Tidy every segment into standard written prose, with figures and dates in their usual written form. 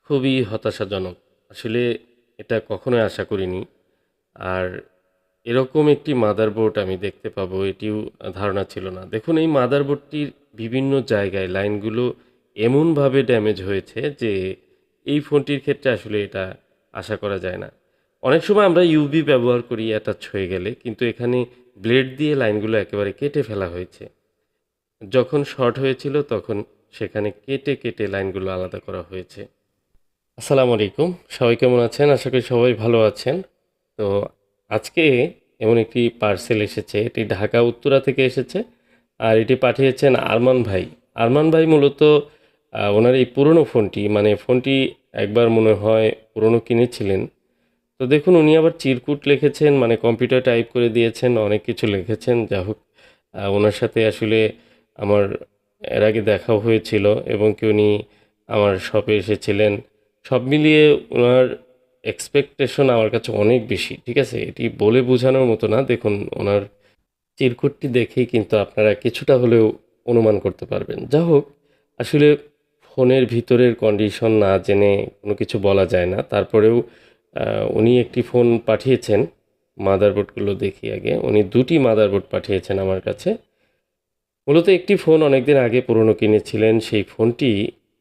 খুবই হতাশাজনক। আসলে এটা কখনোই আশা করিনি। আর এরকম একটি মাদারবোর্ড আমি দেখতে পাবো এটিও ধারণা ছিল না। দেখুন এই মাদারবোর্ডটির বিভিন্ন জায়গায় লাইনগুলো এমনভাবে ড্যামেজ হয়েছে যে এই ফোনটির ক্ষেত্রে আসলে এটা আশা করা যায় না। অনেক সময় আমরা ইউভি ব্যবহার করি অ্যাটাচ হয়ে গেলে, কিন্তু এখানে ব্লেড দিয়ে লাইনগুলো একেবারে কেটে ফেলা হয়েছে। যখন শর্ট হয়েছিল তখন সেখানে কেটে কেটে লাইনগুলো আলাদা করা হয়েছে। আসসালামু আলাইকুম, সবাই কেমন আছেন? আশা করি সবাই ভালো আছেন। তো আজকে এমন একটি পার্সেল এসেছে, এটি ঢাকা উত্তরা থেকে এসেছে। আর এটি পাঠিয়েছেন আরমান ভাই। আরমান ভাই মূলত ওনার এই পুরনো ফোনটি, মানে ফোনটি একবার মনে হয় পুরনো কিনেছিলেন। তো দেখুন উনি আবার চিরকুট লিখেছেন, মানে কম্পিউটার টাইপ করে দিয়েছেন, অনেক কিছু লিখেছেন। যা হোক, ওনার সাথে আসলে আমার এর আগে দেখাও হয়েছিল এবং কি উনি আমার শপে এসেছিলেন। সব মিলিয়ে ওনার এক্সপেকটেশন আমার কাছে অনেক বেশি। ঠিক আছে? এটি বলে বোঝানোর মতো না। দেখুন ওনার চিরকুটটি দেখেই কিন্তু আপনারা কিছুটা হলেও অনুমান করতে পারবেন। যা হোক, আসলে ফোনের ভিতরের কন্ডিশন না জেনে কোনো কিছু বলা যায় না। তারপরেও উনি একটি ফোন পাঠিয়েছেন। মাদারবোর্ডগুলো দেখি আগে। উনি ২টি মাদারবোর্ড পাঠিয়েছেন আমার কাছে। মূলত একটি ফোন অনেকদিন আগে পুরনো কিনেছিলেন। সেই ফোনটি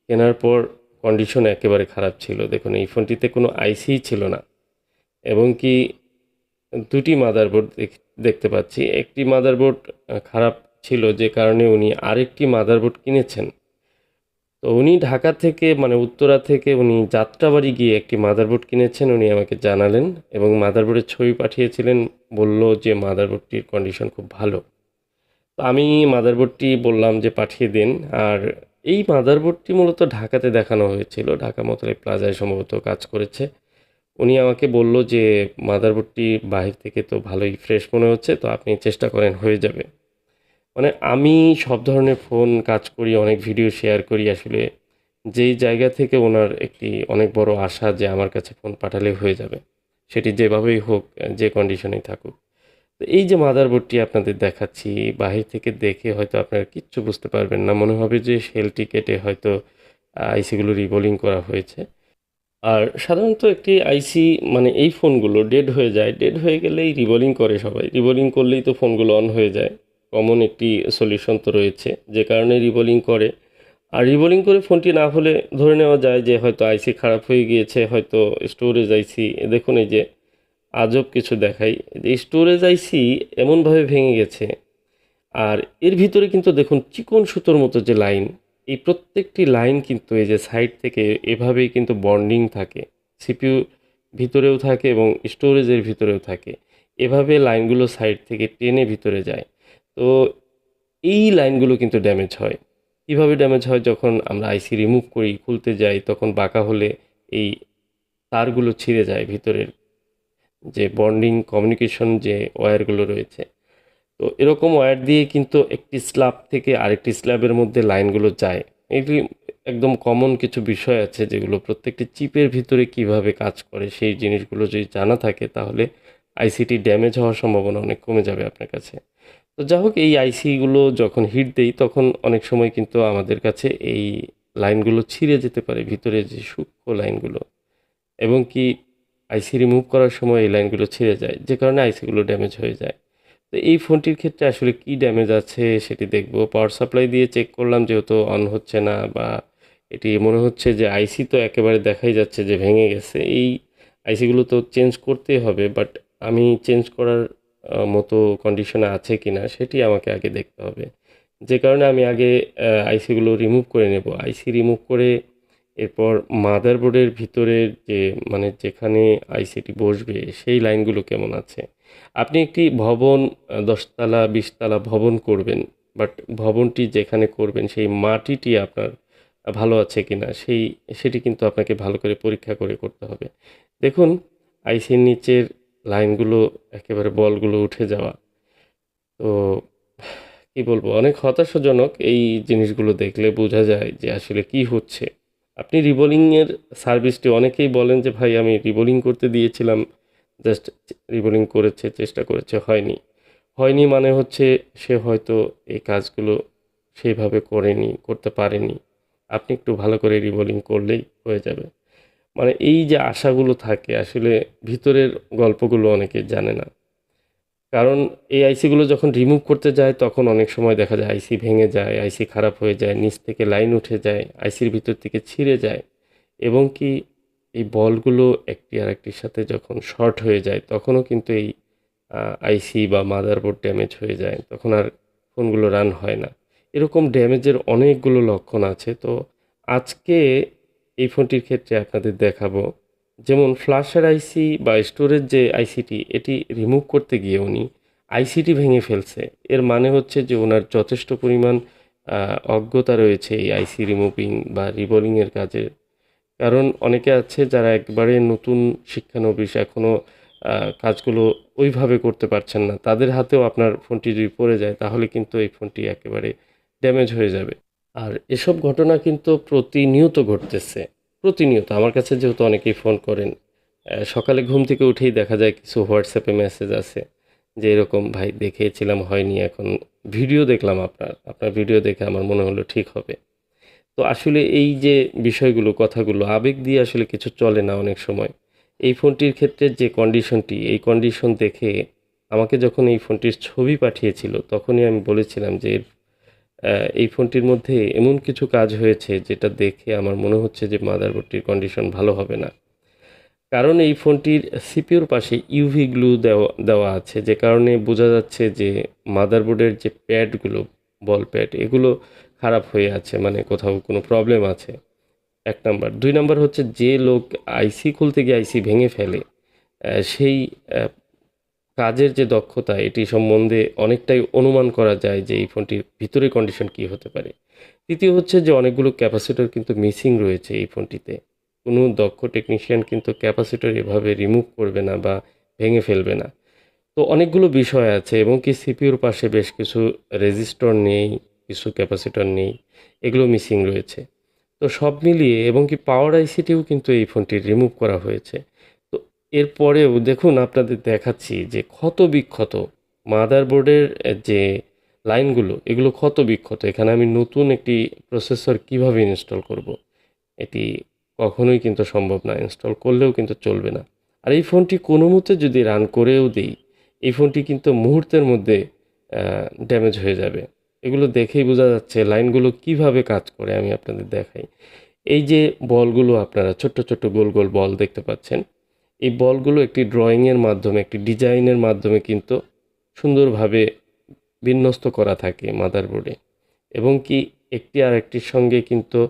কেনার পর কন্ডিশন একেবারে খারাপ ছিল। দেখুন এই ফোনটিতে কোনো আইসিই ছিল না এবং কি ২টি মাদারবোর্ড দেখতে পাচ্ছি। একটি মাদারবোর্ড খারাপ ছিল, যে কারণে উনি আরেকটি মাদারবোর্ড কিনেছেন। তো উনি ঢাকা থেকে, মানে উত্তরা থেকে উনি যাত্রাবাড়ি গিয়ে একটি মাদারবোর্ড কিনেছেন, উনি আমাকে জানালেন এবং মাদারবোর্ডের ছবি পাঠিয়েছিলেন। বলল যে মাদারবোর্ডটির কন্ডিশন খুব ভালো। তো আমি মাদারবোর্ডটি বললাম যে পাঠিয়ে দিন। আর এই মাদারবোর্ডটি মূলত ঢাকাতে দেখানো হয়েছিল, ঢাকা মোতালেব প্লাজায় সম্ভবত কাজ করেছে। উনি আমাকে বলল যে মাদারবোর্ডটি বাহির থেকে তো ভালোই ফ্রেশ মনে হচ্ছে, তো আপনি চেষ্টা করেন, হয়ে যাবে। মানে আমি সব ধরনের ফোন কাজ করি, অনেক ভিডিও শেয়ার করি। আসলে যেই জায়গা থেকে ওনার একটি অনেক বড় আশা যে আমার কাছে ফোন পাঠালে হয়ে যাবে, সেটি যেভাবেই হোক, যে কন্ডিশনেই থাকুক। তো এই যে মাদারবোর্ডটি আপনাদের দেখাচ্ছি, বাহির থেকে দেখে হয়তো আপনারা কিচ্ছু বুঝতে পারবেন না। মনে হবে যে শেলটি কেটে হয়তো আইসিগুলো রিবোলিং করা হয়েছে। আর সাধারণত একটি আইসি, মানে এই ফোনগুলো ডেড হয়ে যায়। ডেড হয়ে গেলেই রিবোলিং করে সবাই। রিবোলিং করলেই তো ফোনগুলো অন হয়ে যায়। কমন একটি সলিউশন তো রয়েছে, যে কারণে রিবোলিং করে। আর রিবোলিং করে ফোনটি না হলে ধরে নেওয়া যায় যে হয়তো আইসি খারাপ হয়ে গিয়েছে, হয়তো স্টোরেজ আইসি। দেখুন এই যে আজব কিছু দেখাই, যে স্টোরেজ আইসি এমনভাবে ভেঙে গেছে। আর এর ভিতরে কিন্তু দেখুন চিকন সুতোর মতো যে লাইন, এই প্রত্যেকটি লাইন কিন্তু এই যে সাইড থেকে এভাবেই কিন্তু বন্ডিং থাকে। সিপিইউ ভিতরেও থাকে এবং স্টোরেজের ভিতরেও থাকে। এভাবে লাইনগুলো সাইড থেকে টেনে ভিতরে যায়। তো এই লাইনগুলো কিন্তু ড্যামেজ হয়। কীভাবে ড্যামেজ হয়? যখন আমরা আইসি রিমুভ করি, খুলতে যাই, তখন বাঁকা হলে এই তারগুলো ছিঁড়ে যায়, ভিতরের যে বন্ডিং কমিউনিকেশন যে ওয়্যারগুলো রয়েছে। তো এরকম ওয়্যার দিয়ে কিন্তু একটি স্ল্যাব থেকে আরেকটি স্ল্যাবের মধ্যে লাইনগুলো যায়। এটি একদম কমন কিছু বিষয় আছে যেগুলো প্রত্যেকটি চিপের ভিতরে কিভাবে কাজ করে, সেই জিনিসগুলো যদি জানা থাকে তাহলে আইসিটি ড্যামেজ হওয়ার সম্ভাবনা অনেক কমে যাবে আপনার কাছে। তো যা হোক, এই আইসিগুলো যখন হিট দেই তখন অনেক সময় কিন্তু আমাদের কাছে এই লাইনগুলো ছিঁড়ে যেতে পারে, ভিতরে যে সূক্ষ্ম লাইনগুলো, এবং কি আইসি রিমুভ করার সময় এই লাইনগুলো ছিঁড়ে যায়, যে কারণে আইসিগুলো ড্যামেজ হয়ে যায়। তো এই ফোনটির ক্ষেত্রে আসলে কি ড্যামেজ আছে সেটি দেখব। পাওয়ার সাপ্লাই দিয়ে চেক করলাম, যেহেতু অন হচ্ছে না, বা এটি মনে হচ্ছে যে আইসি তো একেবারে দেখাই যাচ্ছে যে ভেঙে গেছে। এই আইসিগুলো তো চেঞ্জ করতেই হবে, বাট আমি চেঞ্জ করার মতো কন্ডিশনে আছে কিনা সেটি আমাকে আগে দেখতে হবে। যে কারণে আমি আগে আইসিগুলো রিমুভ করে নেব। আইসি রিমুভ করে এরপর মাদারবোর্ডের ভিতরের যে, মানে যেখানে আইসিটি বসবে সেই লাইনগুলো কেমন আছে। আপনি একটি ভবন ১০ তলা ২০ তলা ভবন করবেন, বাট ভবনটি যেখানে করবেন সেই মাটিটি আপনার ভালো আছে কিনা সেটি কিন্তু আপনাকে ভালো করে পরীক্ষা করে করতে হবে। দেখুন আইসির নিচের লাইনগুলো একেবারে বলগুলো উঠে যাওয়া। তো কি বলবো, অনেক হতাশাজনক। এই জিনিসগুলো দেখলে বোঝা যায় যে আসলে কি হচ্ছে। আপনি রিবোলিংয়ের সার্ভিসটি, অনেকেই বলেন যে ভাই আমি রিবোলিং করতে দিয়েছিলাম, জাস্ট রিবোলিং করেছে, চেষ্টা করেছে, হয়নি। হয়নি মানে হচ্ছে সে হয়তো এই কাজগুলো সেইভাবে করেনি, করতে পারেনি। আপনি একটু ভালো করে রিবোলিং করলেই হয়ে যাবে। মানে এই যে আশাগুলো থাকে আসলে ভিতরের গল্পগুলো অনেকে জানে না। কারণ এই আইসিগুলো যখন রিমুভ করতে যায় তখন অনেক সময় দেখা যায় আইসি ভেঙে যায়, আইসি খারাপ হয়ে যায়, নিচ থেকে লাইন উঠে যায়, আইসির ভিতর থেকে ছিঁড়ে যায় এবং কি এই বলগুলো একটি আরেকটির সাথে যখন শর্ট হয়ে যায় তখনও কিন্তু এই আইসি বা মাদারবোর্ড ড্যামেজ হয়ে যায়, তখন আর ফোনগুলো রান হয় না। এরকম ড্যামেজের অনেকগুলো লক্ষণ আছে। তো আজকে এই ফোনটির ক্ষেত্রে আপনাদের দেখাবো, যেমন ফ্ল্যাশের আইসি বা স্টোরেজ যে আইসিটি এটি রিমুভ করতে গিয়ে উনি আইসিটি ভেঙে ফেলছে। এর মানে হচ্ছে যে ওনার যথেষ্ট পরিমাণ অজ্ঞতা রয়েছে এই আইসি রিমুভিং বা রিবোলিংয়ের কাজে। কারণ অনেকে আছে যারা একবারে নতুন শিক্ষানবিশ, এখনও কাজগুলো ওইভাবে করতে পারছেন না, তাদের হাতেও আপনার ফোনটি যদি পড়ে যায় তাহলে কিন্তু এই ফোনটি একেবারে ড্যামেজ হয়ে যাবে। আর এসব ঘটনা কিন্তু প্রতিনিয়ত ঘটতেছে, প্রতিনিয়ত। আমার কাছে যেহেতু অনেকেই ফোন করেন, সকালে ঘুম থেকে উঠেই দেখা যায় কিছু হোয়াটসঅ্যাপে মেসেজ আছে যে এরকম ভাই দেখিয়েছিলাম হয়নি, এখন ভিডিও দেখলাম আপনার আপনার ভিডিও দেখে আমার মনে হলো ঠিক হবে। তো আসলে এই যে বিষয়গুলো, কথাগুলো আবেগ দিয়ে আসলে কিছু চলে না অনেক সময়। এই ফোনটির ক্ষেত্রে যে কন্ডিশনটি, এই কন্ডিশন দেখে আমাকে যখন এই ফোনটির ছবি পাঠিয়েছিল তখনই আমি বলেছিলাম যে এই ফোনটির মধ্যে এমন কিছু কাজ হয়েছে যেটা দেখে আমার মনে হচ্ছে যে মাদারবোর্ডটির কন্ডিশন ভালো হবে না। কারণ এই ফোনটির সিপিইউর পাশে ইউভি গ্লু দেওয়া দেওয়া আছে, যে কারণে বোঝা যাচ্ছে যে মাদারবোর্ডের যে প্যাডগুলো, বল প্যাড, এগুলো খারাপ হয়ে আছে, মানে কোথাও কোনো প্রবলেম আছে। ১ নাম্বার। ২ নাম্বার হচ্ছে যে লোক আইসি খুলতে গিয়ে আইসি ভেঙে ফেলে, সেই কাজের যে দক্ষতা এটি সম্বন্ধে অনেকটাই অনুমান করা যায় যে এই ফোনটির ভিতরের কন্ডিশন কী হতে পারে। তৃতীয় হচ্ছে যে অনেকগুলো ক্যাপাসিটর কিন্তু মিসিং রয়েছে এই ফোনটিতে। কোনো দক্ষ টেকনিশিয়ান কিন্তু ক্যাপাসিটর এভাবে রিমুভ করবে না বা ভেঙে ফেলবে না। তো অনেকগুলো বিষয় আছে এবং কি সিপিইউর পাশে বেশ কিছু রেজিস্টর নেই, কিছু ক্যাপাসিটর নেই, এগুলো মিসিং রয়েছে। তো সব মিলিয়ে এবং কি পাওয়ার আইসিটিও কিন্তু এই ফোনটি রিমুভ করা হয়েছে। তো এরপরেও দেখুন আপনাদের দেখাচ্ছি যে ক্ষত বিক্ষত মাদারবোর্ডের যে লাইনগুলো, এগুলো ক্ষত বিক্ষত। এখানে আমি নতুন একটি প্রসেসর কিভাবে ইনস্টল করব? এটি কখনোই কিন্তু সম্ভব না, ইনস্টল করলেও কিন্তু চলবে না। আর এই ফোনটি কোনো মতে যদি রান করেও দিই, এই ফোনটি কিন্তু মুহূর্তের মধ্যে ড্যামেজ হয়ে যাবে। এগুলো দেখেই বোঝা যাচ্ছে লাইনগুলো কিভাবে কাজ করে। আমি আপনাদের দেখাই। এই যে বলগুলো আপনারা ছোট্ট ছোট্ট গোল গোল বল দেখতে পাচ্ছেন, এই বলগুলো একটি ড্রয়িংয়ের মাধ্যমে, একটি ডিজাইনের মাধ্যমে কিন্তু সুন্দরভাবে বিন্যস্ত করা থাকে মাদারবোর্ডে এবং কি একটি আরেকটির সঙ্গে কিন্তু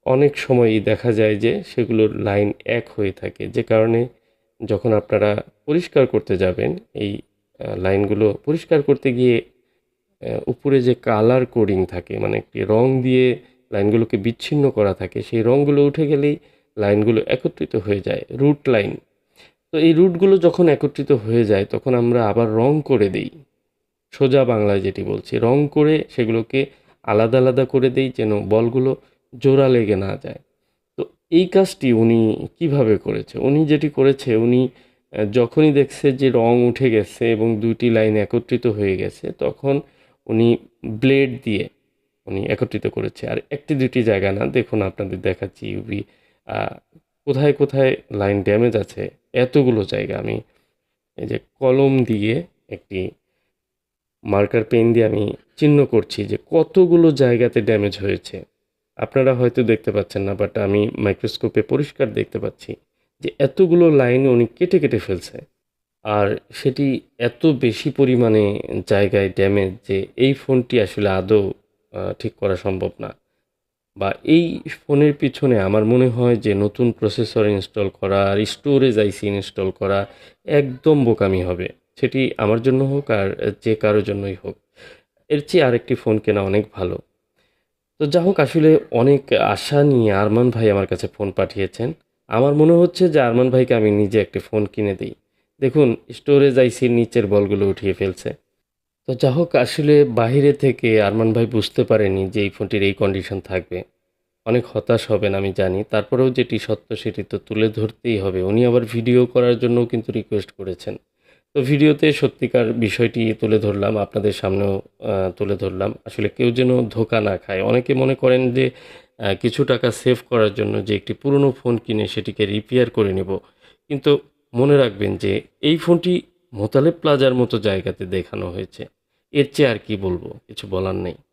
অনেক সময়ই দেখা যায় যে সেগুলোর লাইন এক হয়ে থাকে, যে কারণে যখন আপনারা পরিষ্কার করতে যাবেন এই লাইনগুলো পরিষ্কার করতে গিয়ে উপরে যে কালার কোডিং থাকে, মানে একটি রং দিয়ে লাইনগুলোকে বিচ্ছিন্ন করা থাকে, সেই রঙগুলো উঠে গেলেই লাইনগুলো একত্রিত হয়ে যায়, রুট লাইন। তো এই রুটগুলো যখন একত্রিত হয়ে যায় তখন আমরা আবার রং করে দেই, সোজা বাংলায় যেটি বলছি, রং করে সেগুলোকে আলাদা আলাদা করে দেই যেন বলগুলো জোড়া লেগে না যায়। তো এই কাজটি উনি কিভাবে করেছে? উনি যেটি করেছে, উনি যখনই দেখছে যে রং উঠে গেছে এবং ২ টি লাইন একত্রিত হয়ে গেছে, তখন উনি ব্লেড দিয়ে উনি একত্রিত করেছে। আর ১ টি ২ টি জায়গা না, দেখুন আপনাদের দেখাচ্ছি ইউভি আ কোথায় কোথায় লাইন ড্যামেজ আছে, এতগুলো জায়গা। আমি এই যে কলম দিয়ে, একটি মার্কার পেন দিয়ে আমি চিহ্ন করছি যে কতগুলো জায়গাতে ড্যামেজ হয়েছে। আপনারা হয়তো দেখতে পাচ্ছেন না, বাট আমি মাইক্রোস্কোপে পরিষ্কার দেখতে পাচ্ছি যে এতগুলো লাইন উনি কেটে কেটে ফেলছে। আর সেটি এত বেশি পরিমাণে জায়গায় ড্যামেজ যে এই ফোনটি আসলে আদৌ ঠিক করা সম্ভব না। বা এই ফোনের পিছনে আমার মনে হয় যে নতুন প্রসেসর ইনস্টল করা আর স্টোরেজ আইসি ইনস্টল করা একদম বোকামি হবে। সেটি আমার জন্য হোক আর যে কারো জন্যই হোক। এর চেয়ে আরেকটি ফোন কেনা অনেক ভালো। তো যা হোক, আসলে অনেক আশা নিয়ে আরমান ভাই আমার কাছে ফোন পাঠিয়েছেন। আমার মনে হচ্ছে যে আরমান ভাইকে আমি নিজে একটি ফোন কিনে দেই। দেখুন স্টোরেজ আইসির নিচের বলগুলো উঠিয়ে ফেলছে। তো যা হোক, আসলে বাহিরে থেকে আরমান ভাই বুঝতে পারেনি যে এই ফোনটির এই কন্ডিশন থাকবে। অনেক হতাশ হবেন আমি জানি। তারপরেও যেটি সত্য সেটি তো তুলে ধরতেই হবে। উনি আবার ভিডিও করার জন্যও কিন্তু রিকোয়েস্ট করেছেন। তো ভিডিওতে সত্যিকার বিষয়টি তুলে ধরলাম, আপনাদের সামনেও তুলে ধরলাম। আসলে কেউ যেন ধোঁকা না খায়। অনেকে মনে করেন যে কিছু টাকা সেভ করার জন্য যে একটি পুরনো ফোন কিনে সেটিকে রিপেয়ার করে নেব। কিন্তু মনে রাখবেন যে এই ফোনটি মোতালেব প্লাজার মতো জায়গাতে দেখানো হয়েছে। এর চেয়ে আর কি বলবো? কিছু বলার নেই।